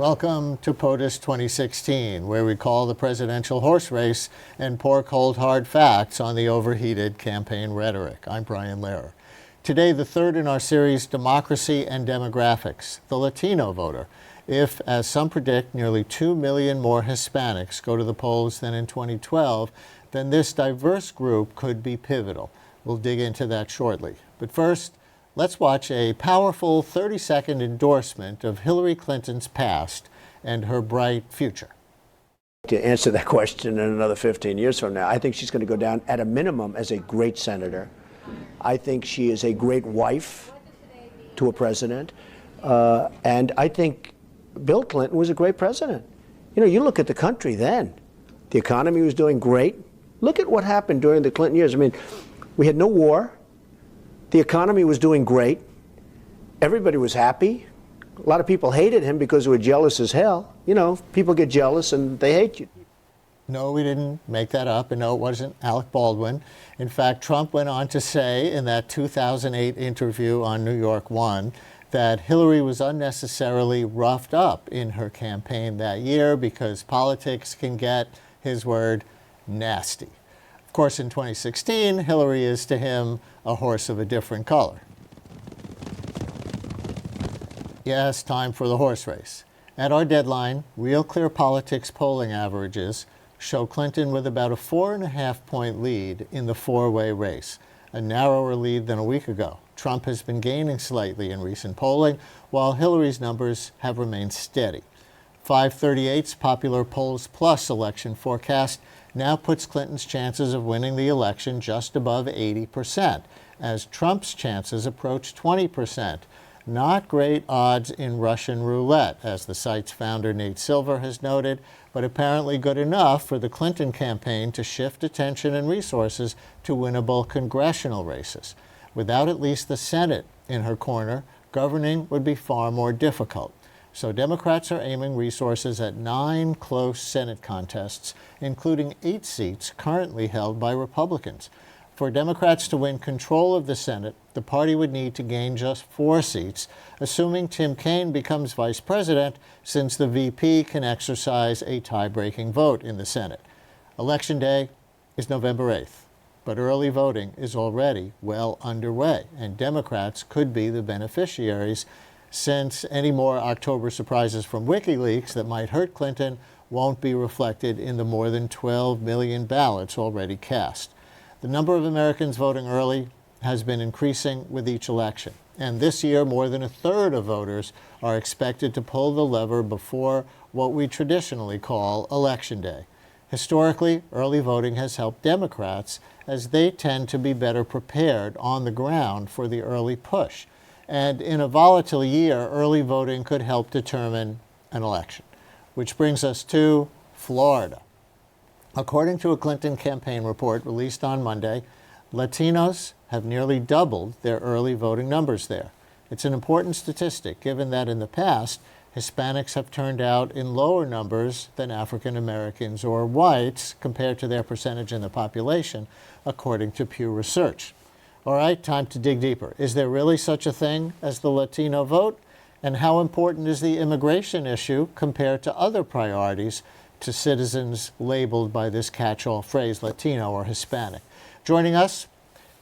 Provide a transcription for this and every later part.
Welcome to POTUS 2016, where we call the presidential horse race and pour cold hard facts on the overheated campaign rhetoric. I'm Brian Lehrer. Today, the third in our series, Democracy and Demographics, the Latino voter. If, as some predict, nearly 2 million more Hispanics go to the polls than in 2012, then this diverse group could be pivotal. We'll dig into that shortly. But first, let's watch a powerful 30-second endorsement of Hillary Clinton's past and her bright future. To answer that question in another 15 years from now, I think she's going to go down at a minimum as a great senator. I think she is a great wife to a president. And I think Bill Clinton was a great president. You know, you look at the country then. The economy was doing great. Look at what happened during the Clinton years. I mean, we had no war. The economy was doing great. Everybody was happy. A lot of people hated him because they were jealous as hell. You know, people get jealous and they hate you. No, we didn't make that up, and no, it wasn't Alec Baldwin. In fact, Trump went on to say in that 2008 interview on New York One that Hillary was unnecessarily roughed up in her campaign that year because politics can get, his word, nasty. Of course, in 2016, Hillary is to him a horse of a different color. Yes, time for the horse race. At our deadline, Real Clear Politics polling averages show Clinton with about a 4.5-point lead in the four-way race, a narrower lead than a week ago. Trump has been gaining slightly in recent polling, while Hillary's numbers have remained steady. 538's Popular Polls Plus election forecast now puts Clinton's chances of winning the election just above 80%, as Trump's chances approach 20%. Not great odds in Russian roulette, as the site's founder Nate Silver has noted, but apparently good enough for the Clinton campaign to shift attention and resources to winnable congressional races. Without at least the Senate in her corner, governing would be far more difficult. So Democrats are aiming resources at 9 close Senate contests, including 8 seats currently held by Republicans. For Democrats to win control of the Senate, the party would need to gain just 4 seats, assuming Tim Kaine becomes vice president, since the VP can exercise a tie-breaking vote in the Senate. Election Day is November 8th, but early voting is already well underway, and Democrats could be the beneficiaries, since any more October surprises from WikiLeaks that might hurt Clinton won't be reflected in the more than 12 million ballots already cast. The number of Americans voting early has been increasing with each election, and this year more than a third of voters are expected to pull the lever before what we traditionally call Election Day. Historically, early voting has helped Democrats, as they tend to be better prepared on the ground for the early push. And in a volatile year, early voting could help determine an election. Which brings us to Florida. According to a Clinton campaign report released on Monday, Latinos have nearly doubled their early voting numbers there. It's an important statistic, given that in the past, Hispanics have turned out in lower numbers than African Americans or whites compared to their percentage in the population, according to Pew Research. All right, time to dig deeper. Is there really such a thing as the Latino vote? And how important is the immigration issue compared to other priorities to citizens labeled by this catch-all phrase, Latino or Hispanic? Joining us,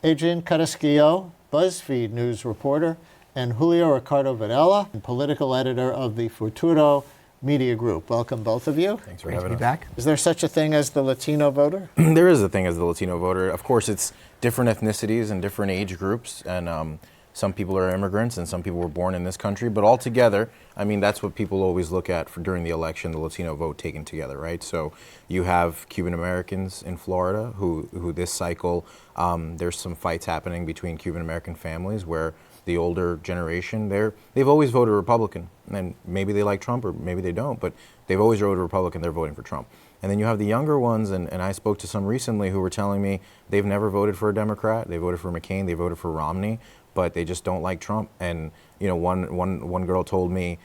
Adrian Carrasquillo, BuzzFeed news reporter, and Julio Ricardo Varela, political editor of the Futuro media group. Welcome, both of you. Thanks for having us. Back. Is there such a thing as the Latino voter? There is a thing as the Latino voter. Of course, it's different ethnicities and different age groups, and some people are immigrants and some people were born in this country, but altogether, I mean, that's what people always look at for during the election, the Latino vote taken together, right? So you have Cuban Americans in Florida who this cycle, there's some fights happening between Cuban American families where the older generation, they've always voted Republican, and maybe they like Trump or maybe they don't, but they've always voted Republican, they're voting for Trump. And then you have the younger ones, and I spoke to some recently who were telling me they've never voted for a Democrat, they voted for McCain, they voted for Romney, but they just don't like Trump. And you know, one girl told me,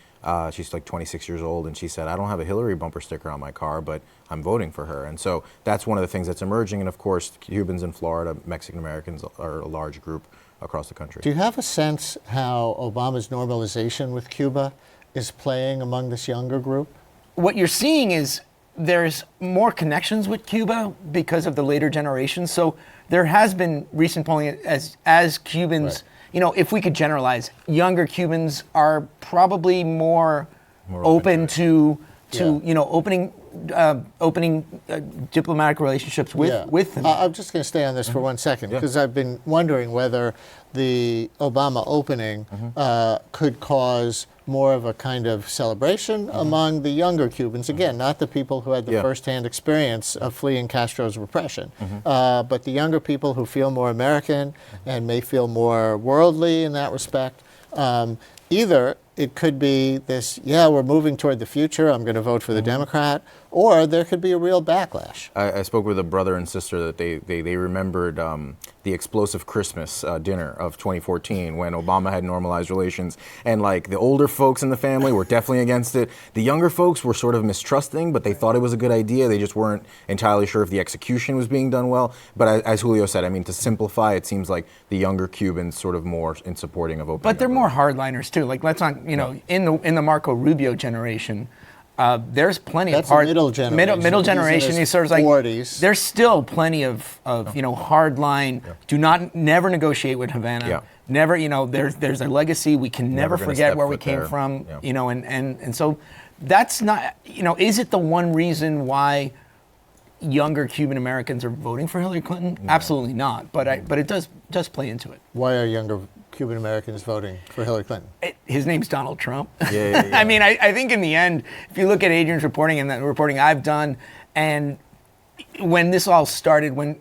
she's like 26 years old, and she said, I don't have a Hillary bumper sticker on my car, but I'm voting for her. And so that's one of the things that's emerging. And of course, Cubans in Florida, Mexican Americans are a large group across the country. Do you have a sense how Obama's normalization with Cuba is playing among this younger group? What you're seeing is there's more connections with Cuba because of the later generations. So there has been recent polling as Cubans, if we could generalize, younger Cubans are probably more open to opening diplomatic relationships with them. I'm just going to stay on this for 1 second because I've been wondering whether the Obama opening could cause more of a kind of celebration among the younger Cubans. Again, not the people who had the first-hand experience of fleeing Castro's repression, but the younger people who feel more American and may feel more worldly in that respect. Either it could be this, we're moving toward the future, I'm going to vote for the Democrat, or there could be a real backlash. I spoke with a brother and sister that they remembered the explosive Christmas dinner of 2014 when Obama had normalized relations, and like the older folks in the family were definitely against it. The younger folks were sort of mistrusting, but they thought it was a good idea. They just weren't entirely sure if the execution was being done well. But as Julio said, I mean, to simplify, it seems like the younger Cubans sort of more in supporting of opening. But they're more hardliners too. Like let's not, in the Marco Rubio generation. There's plenty That's of middle generation. Middle generation. He's sort of like 40s. There's still plenty of hard line. Never negotiate with Havana. Yeah. Never, there's a legacy. We can never forget where we came there. from. Yeah. And so that's not, is it the one reason why younger Cuban Americans are voting for Hillary Clinton? No. Absolutely not. But it does play into it. Why are younger Cuban Americans voting for Hillary Clinton? His name's Donald Trump. Yeah. I mean, I think in the end, if you look at Adrian's reporting and the reporting I've done, and when this all started, when,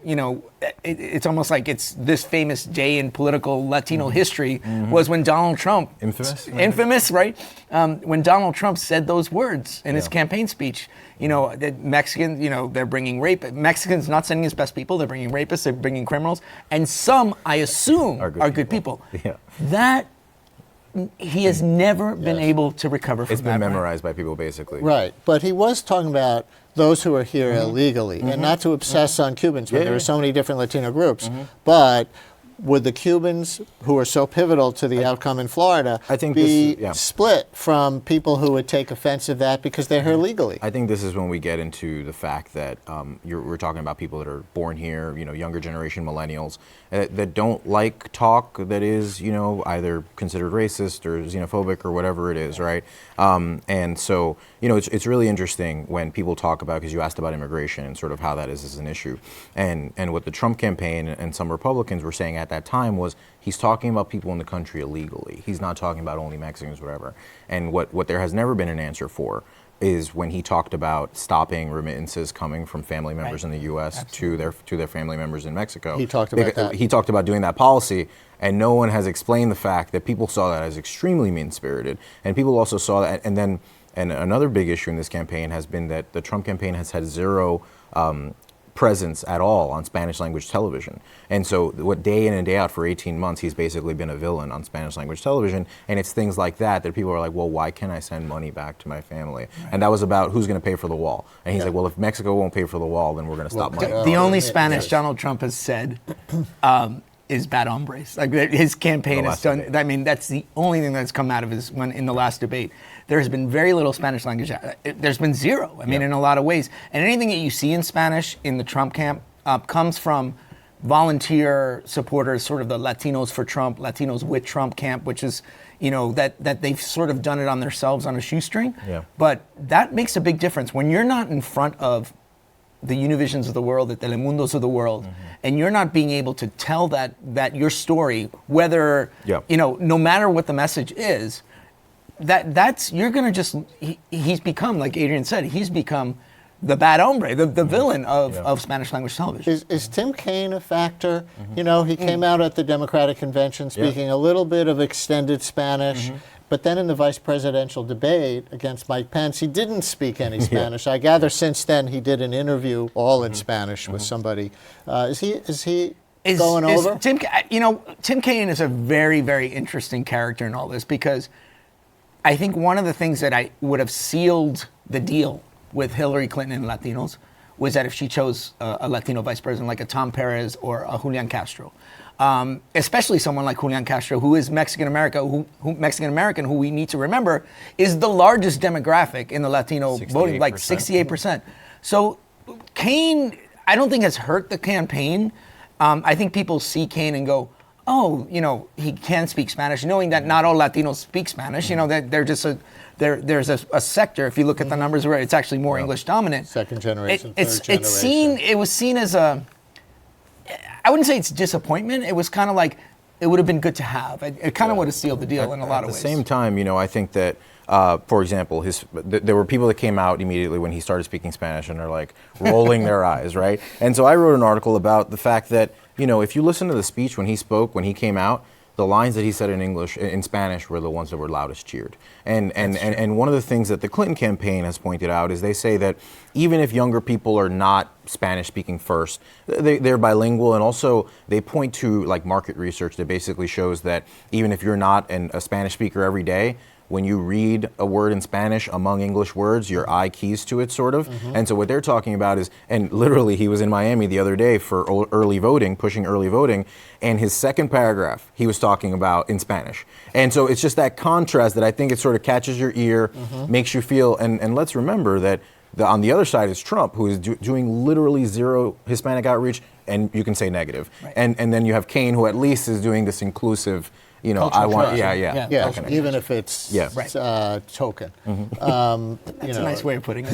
it's almost like it's this famous day in political Latino history was when Donald Trump... Infamous, right? When Donald Trump said those words in his campaign speech, that Mexicans, they're bringing Mexicans not sending his best people, they're bringing rapists, they're bringing criminals, and some, I assume, are good people. Yeah. That he has never been able to recover from. It's been memorized by people, basically. Right, but he was talking about those who are here illegally, and not to obsess on Cubans when there are so many different Latino groups, but would the Cubans, who are so pivotal to the outcome in Florida, be split from people who would take offense of that because they're here legally? I think this is when we get into the fact that we're talking about people that are born here, younger generation millennials, that don't like talk that is, either considered racist or xenophobic or whatever it is, right? And so, it's really interesting when people talk about, because you asked about immigration and sort of how that is as an issue, and what the Trump campaign and some Republicans were saying at that time was he's talking about people in the country illegally. He's not talking about only Mexicans, whatever. And what there has never been an answer for is when he talked about stopping remittances coming from family members in the U.S. to their family members in Mexico. He talked about that. He talked about doing that policy, and no one has explained the fact that people saw that as extremely mean-spirited, and people also saw that. And another big issue in this campaign has been that the Trump campaign has had zero presence at all on Spanish language television. And so what day in and day out for 18 months, he's basically been a villain on Spanish language television. And it's things like that people are like, well, why can't I send money back to my family? Right. And that was about who's going to pay for the wall. And he's like, well, if Mexico won't pay for the wall, then we're going to stop money. The only Spanish Donald Trump has said is bad hombres. Like his campaign has done. Debate. I mean, that's the only thing that's come out of his in the last debate. There has been very little Spanish language. There's been zero. I mean, in a lot of ways. And anything that you see in Spanish in the Trump camp comes from volunteer supporters, sort of the Latinos for Trump, Latinos with Trump camp, which is, that they've sort of done it on themselves on a shoestring. Yeah. But that makes a big difference when you're not in front of the Univisions of the world, the Telemundos of the world, and you're not being able to tell that your story, whether no matter what the message is, that's you're gonna just he's become, like Adrian said, he's become the bad hombre, the villain of Spanish language television. Is Tim Kaine a factor? He came out at the Democratic convention speaking a little bit of extended Spanish. But then in the vice presidential debate against Mike Pence, he didn't speak any Spanish. I gather since then he did an interview all in Spanish with somebody. Is he going over? Tim Kaine is a very, very interesting character in all this, because I think one of the things that I would have sealed the deal with Hillary Clinton and Latinos was that if she chose a Latino vice president like a Tom Perez or a Julian Castro, especially someone like Julian Castro, who is Mexican American, who we need to remember is the largest demographic in the Latino voting, like 68%. So Kaine, I don't think has hurt the campaign. I think people see Kaine and go, oh, he can speak Spanish, knowing that not all Latinos speak Spanish. That they're just there's a sector. If you look at the numbers, where it's actually more English dominant. Second generation, third generation. It was seen as I wouldn't say it's disappointment. It was kind of like it would have been good to have. It kind of would have sealed the deal in a lot of ways. At the same time, I think that, for example, there were people that came out immediately when he started speaking Spanish and are like rolling their eyes, right? And so I wrote an article about the fact that, if you listen to the speech when he spoke, when he came out, the lines that he said in Spanish were the ones that were loudest cheered. And one of the things that the Clinton campaign has pointed out is they say that even if younger people are not Spanish speaking first, they're bilingual, and also they point to like market research that basically shows that even if you're not a Spanish speaker every day, when you read a word in Spanish among English words, your eye keys to it, sort of. And so what they're talking about is, and literally he was in Miami the other day for early voting, pushing early voting, and his second paragraph he was talking about in Spanish. And so it's just that contrast that I think it sort of catches your ear, makes you feel, and let's remember that on the other side is Trump, who is doing literally zero Hispanic outreach, and you can say negative. Right. And then you have Kaine, who at least is doing this inclusive, I want, yeah, even if it's token. That's a nice way of putting it.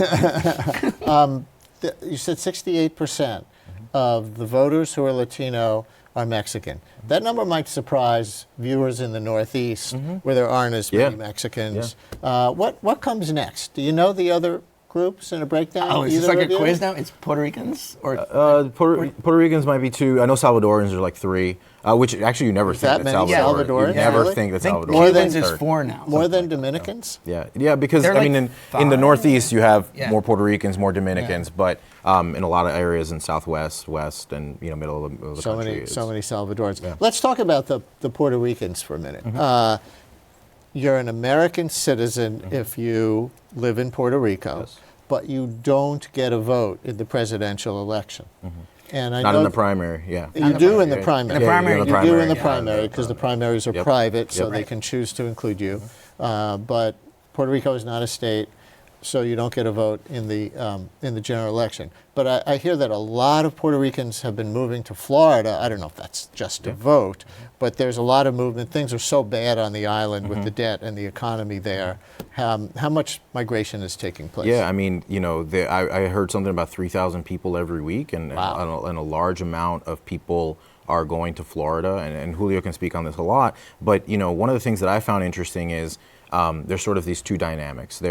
You said 68% of the voters who are Latino are Mexican. That number might surprise viewers in the Northeast, where there aren't as many Mexicans. What comes next? Do you know the other groups in a breakdown? Oh, is this like a quiz now? It's Puerto Ricans? Puerto Ricans might be 2. I know Salvadorans are like 3. Which actually you never think that Salvadorans. You never think that Salvadorans. More than is 4 now. More than Dominicans? Yeah, because They're in the Northeast you have more Puerto Ricans, more Dominicans, but in a lot of areas in Southwest, West, and middle of the country. So many Salvadorans. Yeah. Let's talk about the Puerto Ricans for a minute. You're an American citizen if you live in Puerto Rico, but you don't get a vote in the presidential election. And I Not know in the primary, You do in the primary. You do in the primary because the primaries are private, so they can choose to include you. But Puerto Rico is not a state, so you don't get a vote in the general election. But I hear that a lot of Puerto Ricans have been moving to Florida. I don't know if that's just to vote, but there's a lot of movement. Things are so bad on the island with the debt and the economy there. How much migration is taking place? Yeah, I mean, I heard something about 3,000 people every week, and a large amount of people are going to Florida, and Julio can speak on this a lot. But one of the things that I found interesting is there's sort of these two dynamics.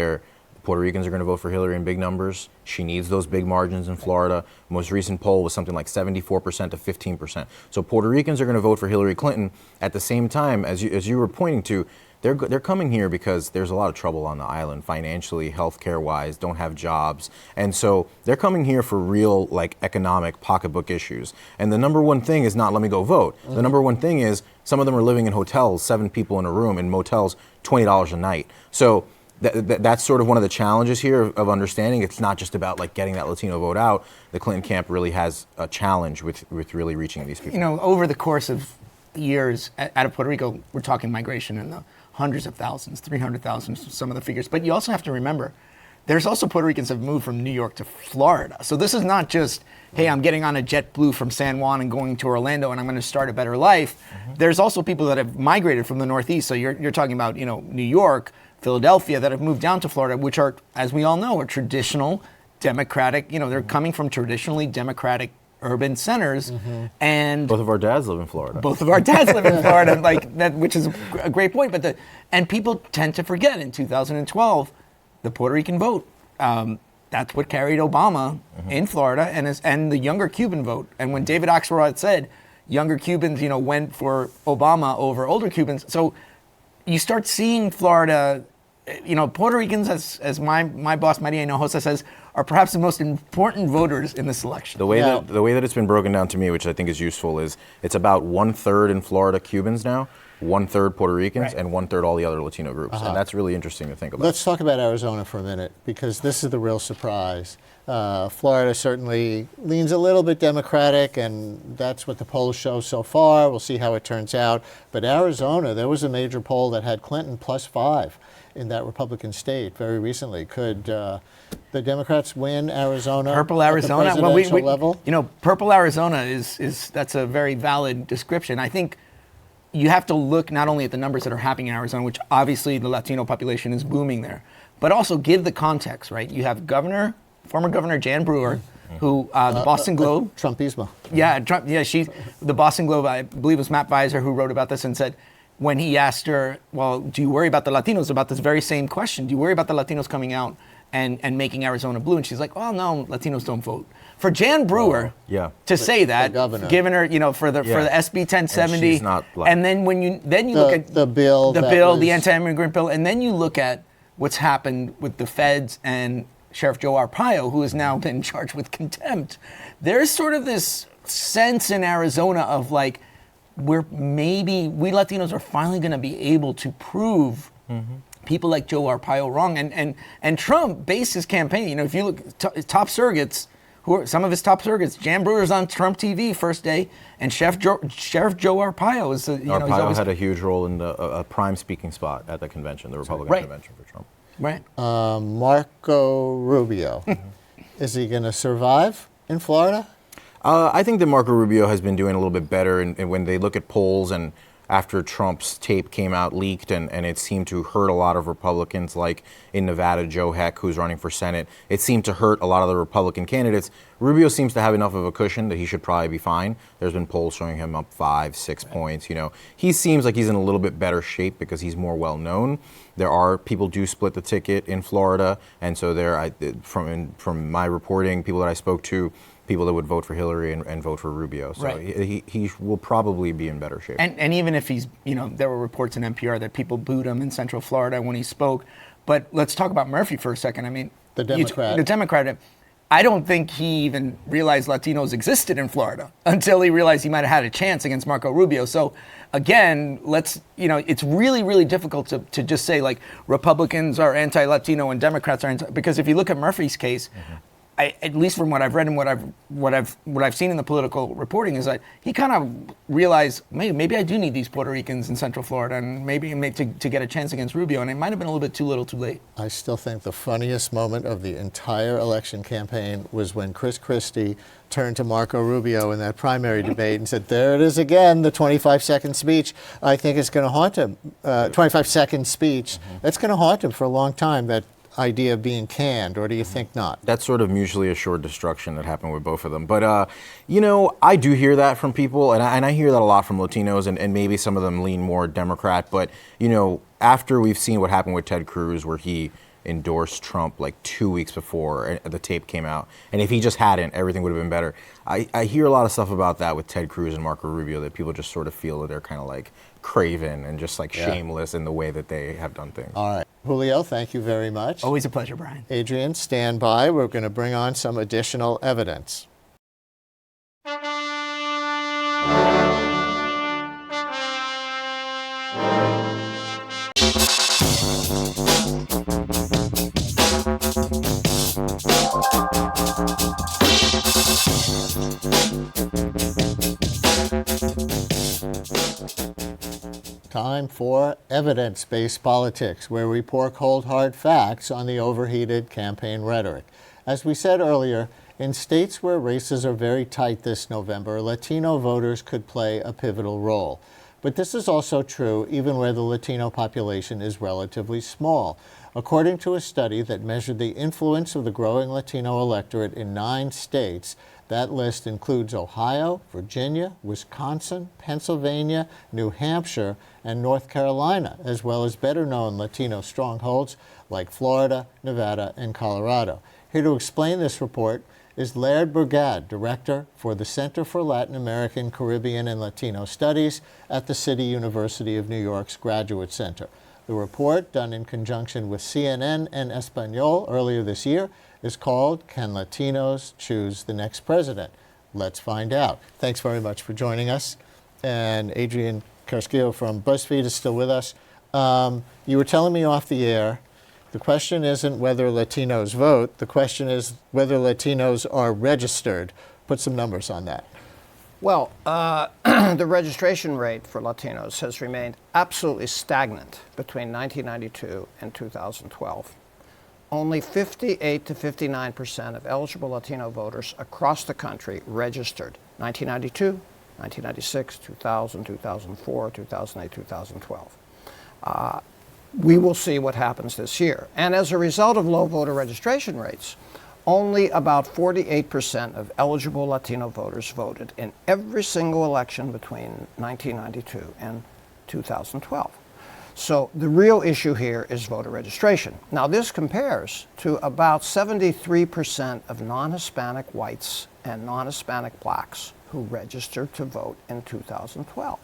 Puerto Ricans are going to vote for Hillary in big numbers. She needs those big margins in Florida. Most recent poll was something like 74% to 15%. So Puerto Ricans are going to vote for Hillary Clinton. At the same time, as you were pointing to, they're coming here because there's a lot of trouble on the island financially, healthcare wise, don't have jobs. And so they're coming here for real economic pocketbook issues. And the number one thing is not let me go vote. The number one thing is some of them are living in hotels, 7 people in a room, in motels, $20 a night. So that's sort of one of the challenges here of understanding. It's not just about getting that Latino vote out. The Clinton camp really has a challenge with really reaching these people. Over the course of years out of Puerto Rico, we're talking migration in the hundreds of thousands, 300,000, some of the figures. But you also have to remember, there's also Puerto Ricans that have moved from New York to Florida. So this is not just, hey, I'm getting on a JetBlue from San Juan and going to Orlando and I'm going to start a better life. There's also people that have migrated from the Northeast. So you're talking about, New York, Philadelphia, that have moved down to Florida, which are, as we all know, are traditional Democratic, they're coming from traditionally Democratic urban centers. And both of our dads live in Florida. Both of our dads live in Florida, which is a great point. And people tend to forget in 2012, the Puerto Rican vote. That's what carried Obama in Florida, and the younger Cuban vote. And when David Axelrod said younger Cubans, went for Obama over older Cubans, so you start seeing Florida. Puerto Ricans, as my boss Maria Hinojosa says, are perhaps the most important voters in this election. The way that it's been broken down to me, which I think is useful, is it's about 1/3 in Florida Cubans now, 1/3 Puerto Ricans, and 1/3 all the other Latino groups, and that's really interesting to think about. Let's talk about Arizona for a minute, because this is the real surprise. Florida certainly leans a little bit Democratic, and that's what the polls show so far. We'll see how it turns out. But Arizona, there was a major poll that had Clinton +5 in that Republican state very recently. Could the Democrats win Arizona? Purple Arizona? At the presidential level? You know, purple Arizona is that's a very valid description. I think you have to look not only at the numbers that are happening in Arizona, which obviously the Latino population is booming there, but also give the context, right? You have former Governor Jan Brewer, who the Boston Globe. Trumpismo. Yeah, Trump. Yeah, the Boston Globe, I believe it was Matt Visor who wrote about this and said, when he asked her, well, do you worry about the Latinos, about this very same question? Do you worry about the Latinos coming out and making Arizona blue? And she's like, oh, no, Latinos don't vote. For Jan Brewer to say that, given her, for the SB 1070, and then when you look at the bill, the anti-immigrant bill, and then you look at what's happened with the feds and Sheriff Joe Arpaio, who has now been charged with contempt, there's sort of this sense in Arizona of like, we Latinos are finally going to be able to prove people like Joe Arpaio wrong. And Trump based his campaign, if you look, top surrogates, some of his top surrogates, Jan Brewer's on Trump TV first day, and Sheriff Joe Arpaio is, Arpaio had a huge role in a prime speaking spot at the convention, the Republican convention for Trump. Right. Marco Rubio, is he going to survive in Florida? I think that Marco Rubio has been doing a little bit better, and when they look at polls and after Trump's tape came out leaked and it seemed to hurt a lot of Republicans, like in Nevada, Joe Heck, who's running for Senate, it seemed to hurt a lot of the Republican candidates. Rubio seems to have enough of a cushion that he should probably be fine. There's been polls showing him up 5-6 points. He seems like he's in a little bit better shape because he's more well known. People do split the ticket in Florida, and so from my reporting, people that I spoke to, people that would vote for Hillary and vote for Rubio. So he will probably be in better shape. And even if he's, there were reports in NPR that people booed him in Central Florida when he spoke. But let's talk about Murphy for a second. I mean, the Democrat. I don't think he even realized Latinos existed in Florida until he realized he might have had a chance against Marco Rubio. So again, it's really, really difficult to just say like Republicans are anti-Latino and Democrats are because if you look at Murphy's case, at least from what I've read and what I've seen in the political reporting, is that he kind of realized maybe I do need these Puerto Ricans in Central Florida, and maybe to get a chance against Rubio, and it might have been a little bit too little, too late. I still think the funniest moment of the entire election campaign was when Chris Christie turned to Marco Rubio in that primary debate and said, "There it is again, the 25-second speech. I think it's going to haunt him. 25-second speech. That's going to haunt him for a long time." That idea of being canned, or do you think not? That's sort of mutually assured destruction that happened with both of them. But, I do hear that from people, and I hear that a lot from Latinos, and maybe some of them lean more Democrat. But, after we've seen what happened with Ted Cruz, where he endorsed Trump like 2 weeks before the tape came out, and if he just hadn't, everything would have been better. I hear a lot of stuff about that with Ted Cruz and Marco Rubio, that people just sort of feel that they're kind of like craven and just like shameless in the way that they have done things. All right. Julio, thank you very much. Always a pleasure, Brian. Adrian, stand by. We're going to bring on some additional evidence. Time for evidence-based politics, where we pour cold, hard facts on the overheated campaign rhetoric. As we said earlier, in states where races are very tight this November, Latino voters could play a pivotal role. But this is also true even where the Latino population is relatively small. According to a study that measured the influence of the growing Latino electorate in 9 states, that list includes Ohio, Virginia, Wisconsin, Pennsylvania, New Hampshire, and North Carolina, as well as better-known Latino strongholds like Florida, Nevada, and Colorado. Here to explain this report is Laird Bergad, Director for the Center for Latin American, Caribbean, and Latino Studies at the City University of New York's Graduate Center. The report, done in conjunction with CNN and Espanol earlier this year, is called "Can Latinos Choose the Next President?" Let's find out. Thanks very much for joining us. And Adrian Carrasquillo from BuzzFeed is still with us. You were telling me off the air The question isn't whether Latinos vote. The question is whether Latinos are registered. Put some numbers on that. Well, the registration rate for Latinos has remained absolutely stagnant between 1992 and 2012. Only 58 to 59% of eligible Latino voters across the country registered. 1992, 1996, 2000, 2004, 2008, 2012. We will see what happens this year. And as a result of low voter registration rates, only about 48% of eligible Latino voters voted in every single election between 1992 and 2012. So the real issue here is voter registration. Now this compares to about 73% of non-Hispanic whites and non-Hispanic blacks who registered to vote in 2012.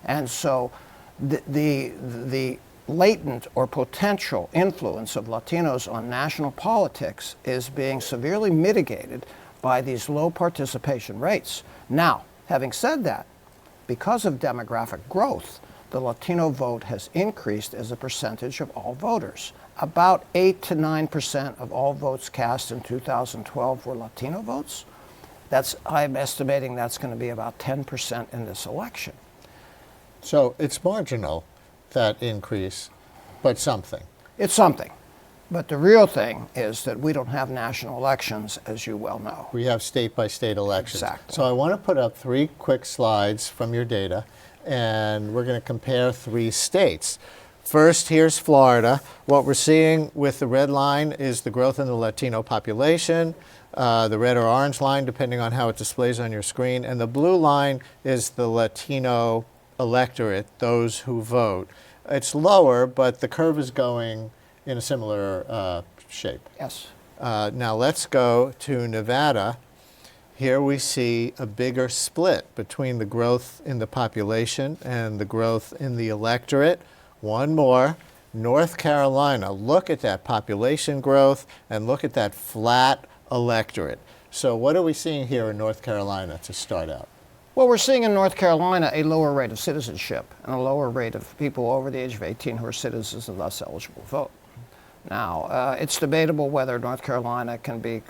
And so the latent or potential influence of Latinos on national politics is being severely mitigated by these low participation rates. Now, having said that, because of demographic growth, the Latino vote has increased as a percentage of all voters. About 8 to 9% of all votes cast in 2012 were Latino votes. I'm estimating that's going to be about 10% in this election. So it's marginal, that increase, but something. It's something. But the real thing is that we don't have national elections, as you well know. We have state-by-state elections. Exactly. So I want to put up 3 quick slides from your data, and we're going to compare 3 states. First, here's Florida. What we're seeing with the red line is the growth in the Latino population. The red or orange line, depending on how it displays on your screen. And the blue line is the Latino electorate, those who vote. It's lower, but the curve is going in a similar shape. Yes. Now let's go to Nevada. Here we see a bigger split between the growth in the population and the growth in the electorate. One more, North Carolina. Look at that population growth and look at that flat electorate. So what are we seeing here in North Carolina to start out? Well, we're seeing in North Carolina a lower rate of citizenship and a lower rate of people over the age of 18 who are citizens and thus eligible to vote. Now, it's debatable whether North Carolina can be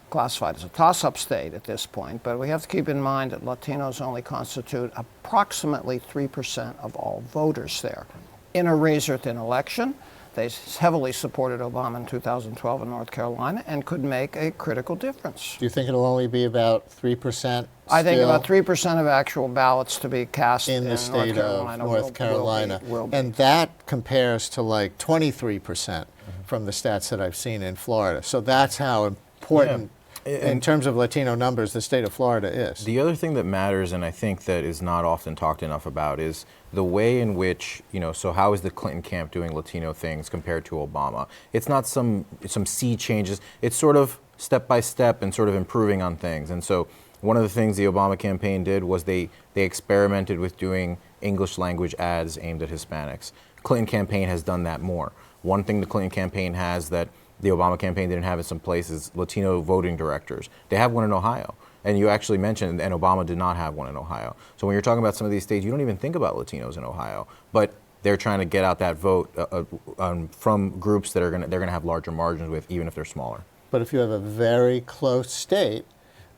classified as a toss-up state at this point, but we have to keep in mind that Latinos only constitute approximately 3% of all voters there. In a razor-thin election, they heavily supported Obama in 2012 in North Carolina and could make a critical difference. Do you think it'll only be about 3%? I think about 3% of actual ballots to be cast in the state of North Carolina. Will be. And that compares to like 23% from the stats that I've seen in Florida. So that's how important, in terms of Latino numbers, the state of Florida is. The other thing that matters, and I think that is not often talked enough about, is the way in which, so how is the Clinton camp doing Latino things compared to Obama? It's not some sea changes. It's sort of step by step and sort of improving on things. And so one of the things the Obama campaign did was they experimented with doing English language ads aimed at Hispanics. Clinton campaign has done that more. One thing the Clinton campaign has that the Obama campaign didn't have in some places, Latino voting directors. They have one in Ohio. And you actually mentioned, and Obama did not have one in Ohio. So when you're talking about some of these states, you don't even think about Latinos in Ohio. But they're trying to get out that vote from groups that they're gonna have larger margins with, even if they're smaller. But if you have a very close state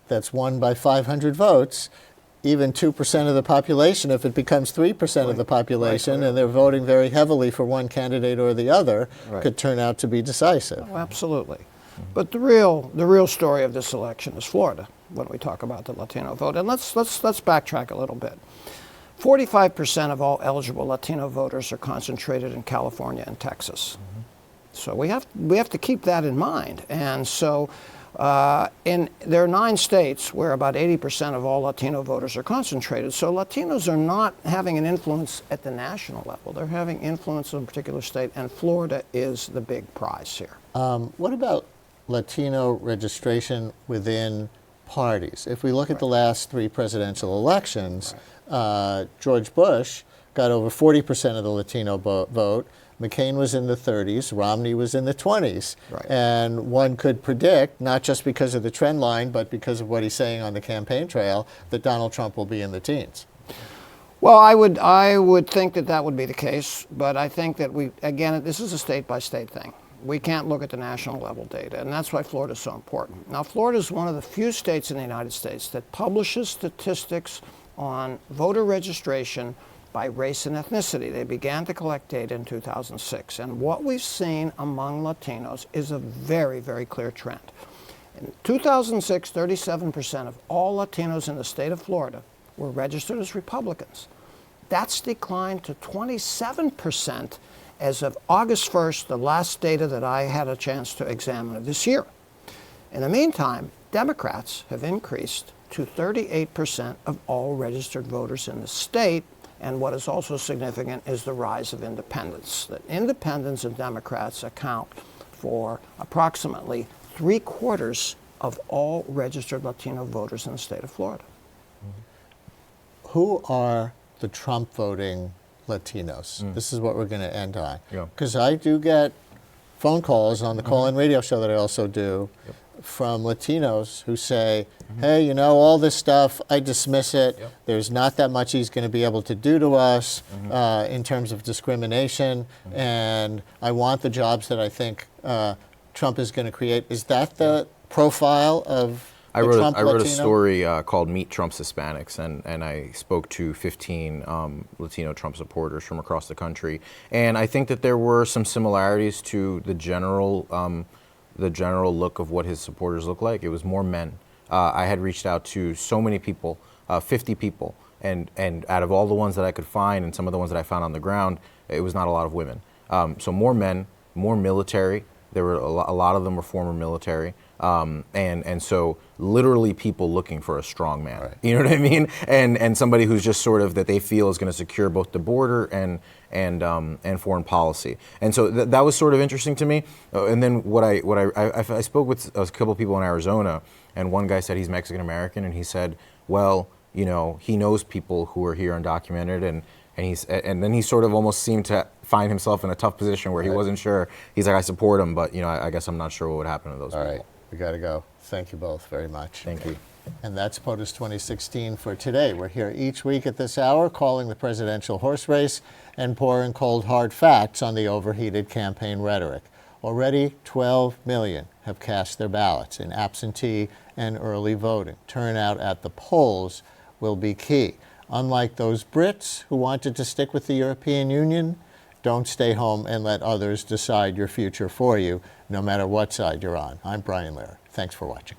that's won by 500 votes, even 2% of the population, if it becomes 3% of the population, and they're voting very heavily for one candidate or the other, could turn out to be decisive. Oh, absolutely. But the real story of this election is Florida, when we talk about the Latino vote. And let's backtrack a little bit. 45% of all eligible Latino voters are concentrated in California and Texas. So we have to keep that in mind. And so there are 9 states where about 80% of all Latino voters are concentrated. So Latinos are not having an influence at the national level. They're having influence in a particular state, and Florida is the big prize here. What about Latino registration within parties? If we look at the last 3 presidential elections, George Bush got over 40% of the Latino vote. McCain was in the 30s, Romney was in the 20s. And one could predict, not just because of the trend line, but because of what he's saying on the campaign trail, that Donald Trump will be in the teens. Well, I would think that would be the case, but I think that again, this is a state-by-state thing. we can't look at the national level data, and that's why Florida is so important. Now, Florida is one of the few states in the United States that publishes statistics on voter registration by race and ethnicity. They began to collect data in 2006, and what we've seen among Latinos is a very, very clear trend. In 2006, 37% of all Latinos in the state of Florida were registered as Republicans. That's declined to 27% as of August 1st, the last data that I had a chance to examine of this year. In the meantime, Democrats have increased to 38% of all registered voters in the state, and what is also significant is the rise of independents. That independents and Democrats account for approximately 3/4 of all registered Latino voters in the state of Florida. Who are the Trump voting Latinos? This is what we're going to end on. Because I do get phone calls on the call-in radio show that I also do from Latinos who say, hey, you know, all this stuff, I dismiss it. There's not that much he's going to be able to do to us in terms of discrimination, and I want the jobs that I think Trump is going to create. Is that the profile of I the wrote Trump a Latino? story called Meet Trump's Hispanics, and I spoke to 15 Latino Trump supporters from across the country. And I think that there were some similarities to the general look of what his supporters look like. It was more men. I had reached out to so many people, 50 people, and out of all the ones that I could find and some of the ones that I found on the ground, it was not a lot of women. So more men, more military. There were a lot of them were former military. And so literally people looking for a strong man, right. You know what I mean? And somebody who's just sort of that they feel is going to secure both the border and foreign policy. And so that was sort of interesting to me. And then I spoke with a couple people in Arizona, and one guy said he's Mexican American, and he said, well, you know, he knows people who are here undocumented, and then he sort of almost seemed to find himself in a tough position where he wasn't sure. He's like, I support him, but you know, I guess I'm not sure what would happen to those people. All right, we got to go. Thank you both very much. Thank you. And that's POTUS 2016 for today. We're here each week at this hour calling the presidential horse race and pouring cold, hard facts on the overheated campaign rhetoric. Already 12 million have cast their ballots in absentee and early voting. Turnout at the polls will be key. Unlike those Brits who wanted to stick with the European Union, don't stay home and let others decide your future for you, no matter what side you're on. I'm Brian Lehrer. Thanks for watching.